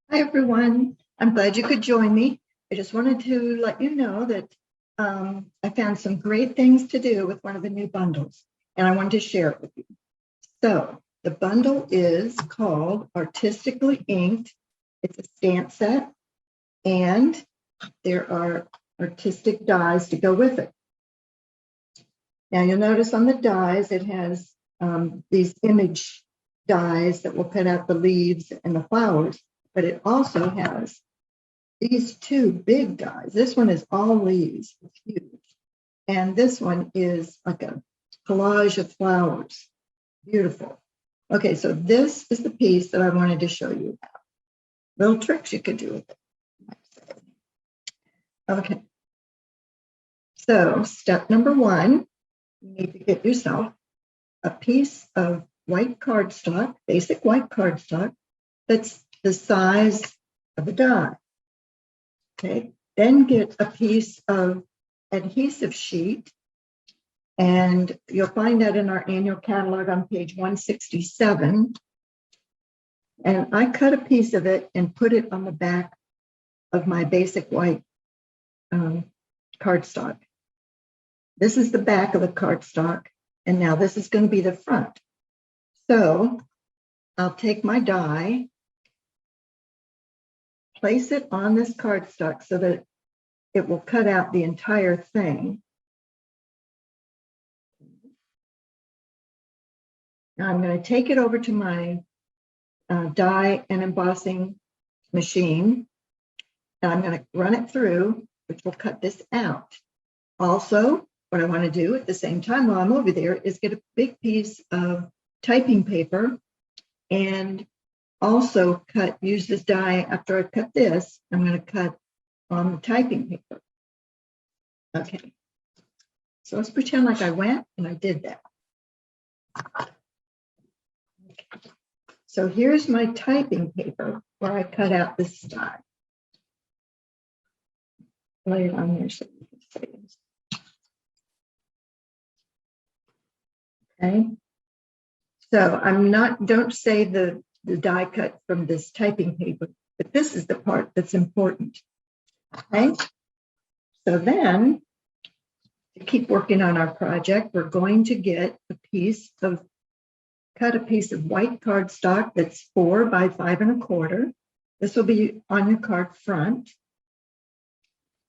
Hi, everyone. I'm glad you could join me. I just wanted to let you know that I found some great things to do with one of the new bundles, and I wanted to share it with you. So the bundle is called Artistically Inked. It's a stamp set, and there are artistic dies to go with it. Now you'll notice on the dies, it has these image dies that will cut out the leaves and the flowers, but it also has these two big dies. This one is all leaves, it's huge. And this one is like a collage of flowers. Beautiful. Okay, so this is the piece that I wanted to show you about. Little tricks you could do with it. Okay. So step number one, you need to get yourself a piece of white cardstock, basic white cardstock, that's the size of a die. Okay, then get a piece of adhesive sheet, and you'll find that in our annual catalog on page 167. And I cut a piece of it and put it on the back of my basic white cardstock. This is the back of the cardstock, and now this is going to be the front. So I'll take my die, place it on this cardstock so that it will cut out the entire thing. Now I'm going to take it over to my die and embossing machine, and I'm going to run it through, which will cut this out. Also, what I want to do at the same time while I'm over there is get a big piece of typing paper and also use this die. After I cut this, I'm going to cut on the typing paper. Okay, so let's pretend like I went and I did that. Okay. So here's my typing paper where I cut out this die. Lay it on here so you can see it. Okay, so don't save the die cut from this typing paper, but this is the part that's important. Okay, so then to keep working on our project, we're going to cut a piece of white cardstock that's 4 by 5 1/4. This will be on your card front,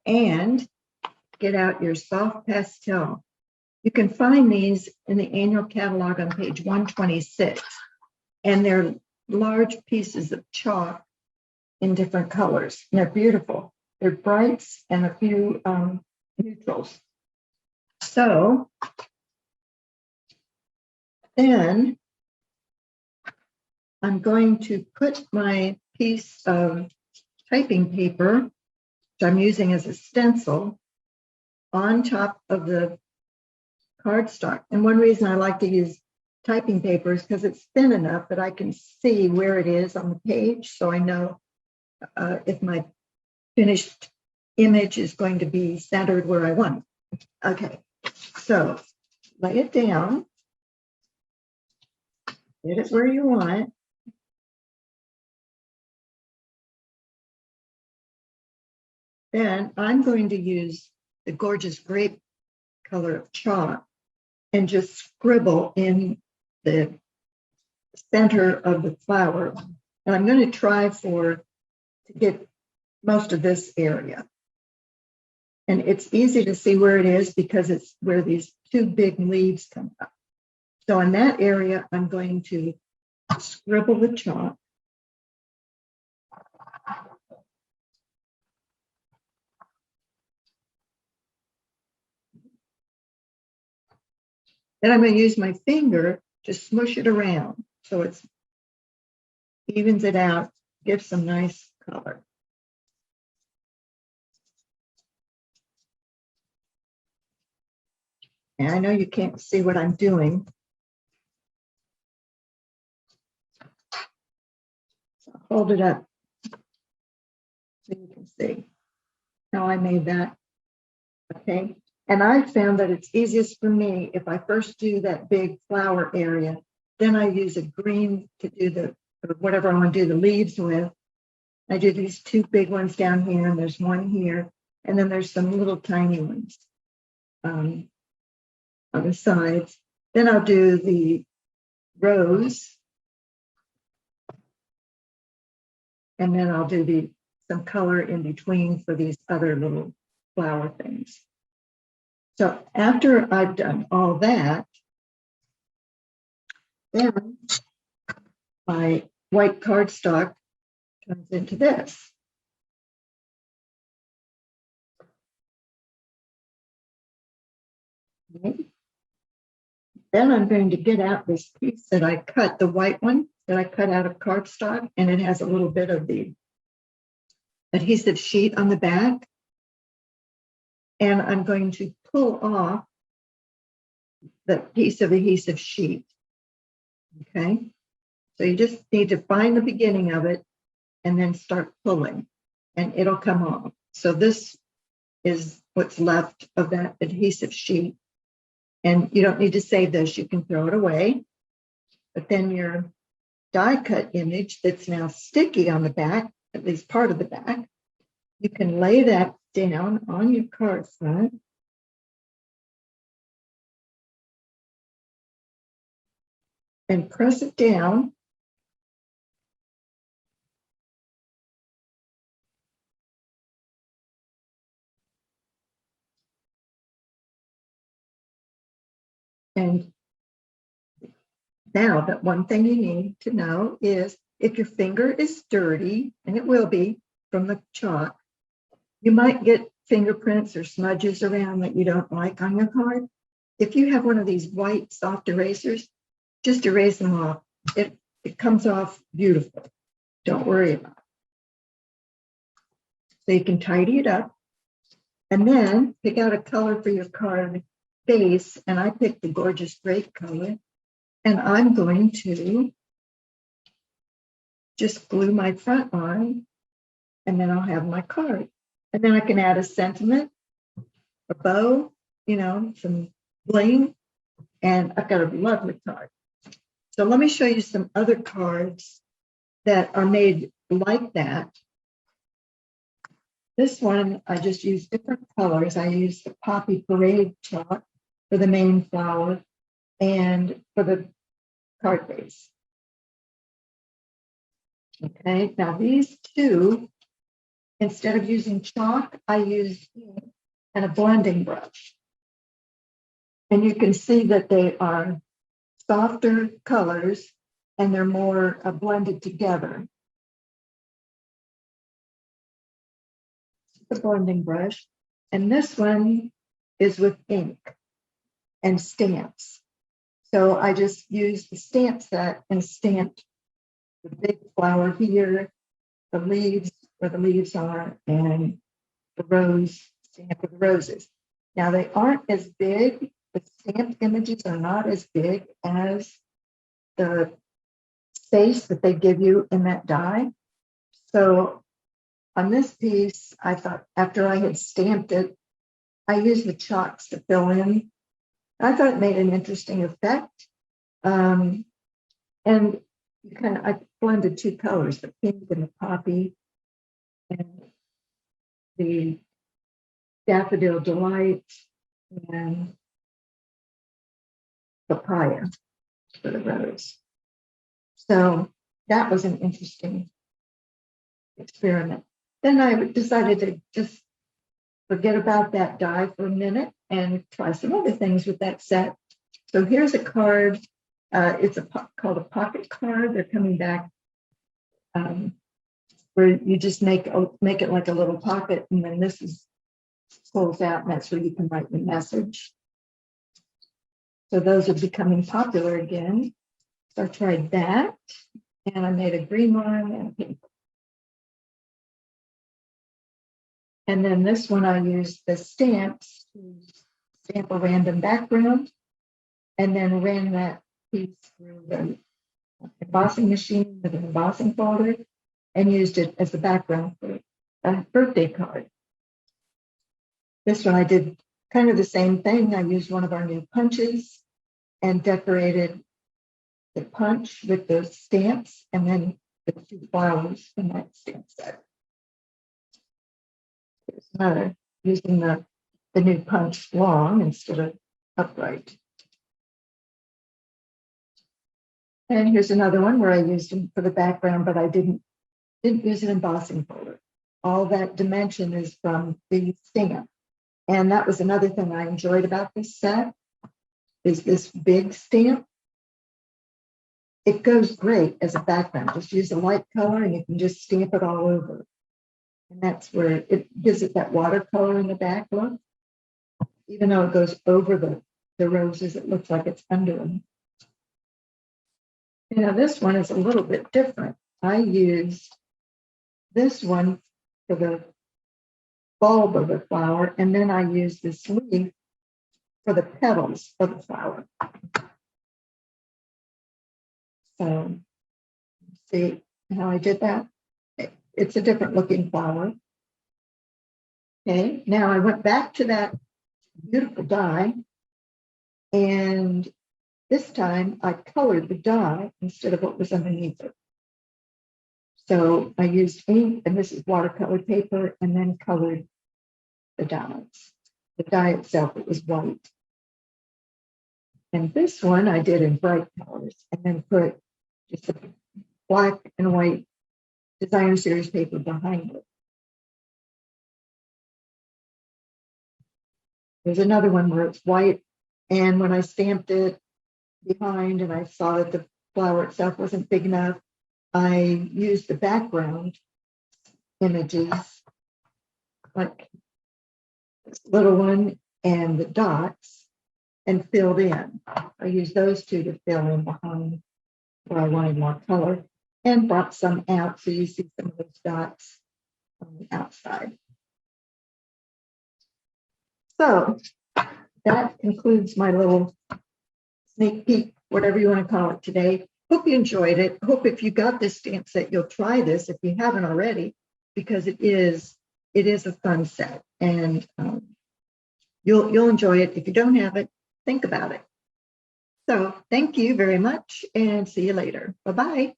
and get out your soft pastel. You can find these in the annual catalog on page 126, and they're large pieces of chalk in different colors. And they're beautiful. They're brights and a few neutrals. So then I'm going to put my piece of typing paper, which I'm using as a stencil, on top of the cardstock. And one reason I like to use typing paper is because it's thin enough that I can see where it is on the page, so I know if my finished image is going to be centered where I want. Okay, so lay it down, get it where you want it. Then I'm going to use the gorgeous grape color of chalk and just scribble in the center of the flower. And I'm going to try to get most of this area. And it's easy to see where it is because it's where these two big leaves come up. So in that area, I'm going to scribble the chalk. Then I'm going to use my finger to smush it around so it evens it out, gives some nice color. And I know you can't see what I'm doing. So I'll hold it up so you can see how I made that. Okay. And I found that it's easiest for me if I first do that big flower area, then I use a green to do or whatever I want to do the leaves with, I do these two big ones down here, and there's one here, and then there's some little tiny ones on the sides. Then I'll do the rose, and then I'll do some color in between for these other little flower things. So after I've done all that, then my white cardstock turns into this. Okay. Then I'm going to get out this piece that I cut, the white one that I cut out of cardstock, and it has a little bit of the adhesive sheet on the back. And I'm going to pull off the piece of adhesive sheet. Okay. So you just need to find the beginning of it and then start pulling, and it'll come off. So this is what's left of that adhesive sheet. And you don't need to save this, you can throw it away. But then your die cut image that's now sticky on the back, at least part of the back, you can lay that down on your card front. And press it down. And now that one thing you need to know is if your finger is dirty, and it will be from the chalk, you might get fingerprints or smudges around that you don't like on your card. If you have one of these white soft erasers, just erase them off. It comes off beautiful. Don't worry about it. So you can tidy it up and then pick out a color for your card base. And I picked the gorgeous grape color. And I'm going to just glue my front on, and then I'll have my card. And then I can add a sentiment, a bow, some bling, and I've got a lovely card. So let me show you some other cards that are made like that. This one, I just used different colors. I used the Poppy Parade chalk for the main flower and for the card base. Okay, now these two, instead of using chalk, I used ink and a blending brush. And you can see that they are softer colors and they're more blended together. The blending brush, and this one is with ink and stamps. So I just used the stamp set and stamped the big flower here, the leaves where the leaves are, and the rose stamp of the roses. Now they aren't as big, the stamped images are not as big as the space that they give you in that die. So on this piece, I thought after I had stamped it, I used the chalks to fill in. I thought it made an interesting effect. And I blended two colors, the pink and the poppy, and the daffodil delight and papaya for the rose. So that was an interesting experiment. Then I decided to just forget about that die for a minute and try some other things with that set. So here's a card. It's called a pocket card. They're coming back where you just make it like a little pocket, and then this pulls out, and that's where you can write the message. So those are becoming popular again. So I tried that, and I made a green one and a pink. And then this one, I used the stamps to stamp a random background, and then ran that piece through the embossing machine with an embossing folder and used it as the background for a birthday card. This one, I did kind of the same thing. I used one of our new punches and decorated the punch with the stamps and then the two flowers in that stamp set. Here's another, using the new punch long instead of upright. And here's another one where I used them for the background, but I didn't use an embossing folder. All that dimension is from the stamp. And that was another thing I enjoyed about this set, is this big stamp. It goes great as a background. Just use a light color and you can just stamp it all over. And that's where it gives it that watercolor in the back look. Even though it goes over the roses, it looks like it's under them. You know, this one is a little bit different. I used this one for the bulb of the flower, and then I used this leaf for the petals of the flower. So, see how I did that? It's a different looking flower. Okay, now I went back to that beautiful die, and this time I colored the die instead of what was underneath it. So I used ink, and this is watercolor paper, and then colored the dies. The die itself, it was white. And this one I did in bright colors, and then put just a black and white designer series paper behind it. There's another one where it's white, and when I stamped it behind and I saw that the flower itself wasn't big enough, I used the background images, like this little one and the dots, and filled in. I used those two to fill in behind where I wanted more color, and brought some out so you see some of those dots on the outside. So that concludes my little sneak peek, whatever you want to call it today. Hope you enjoyed it. Hope if you got this stamp set, you'll try this if you haven't already, because it is a fun set, and you'll enjoy it. If you don't have it, think about it. So thank you very much, and see you later. Bye-bye.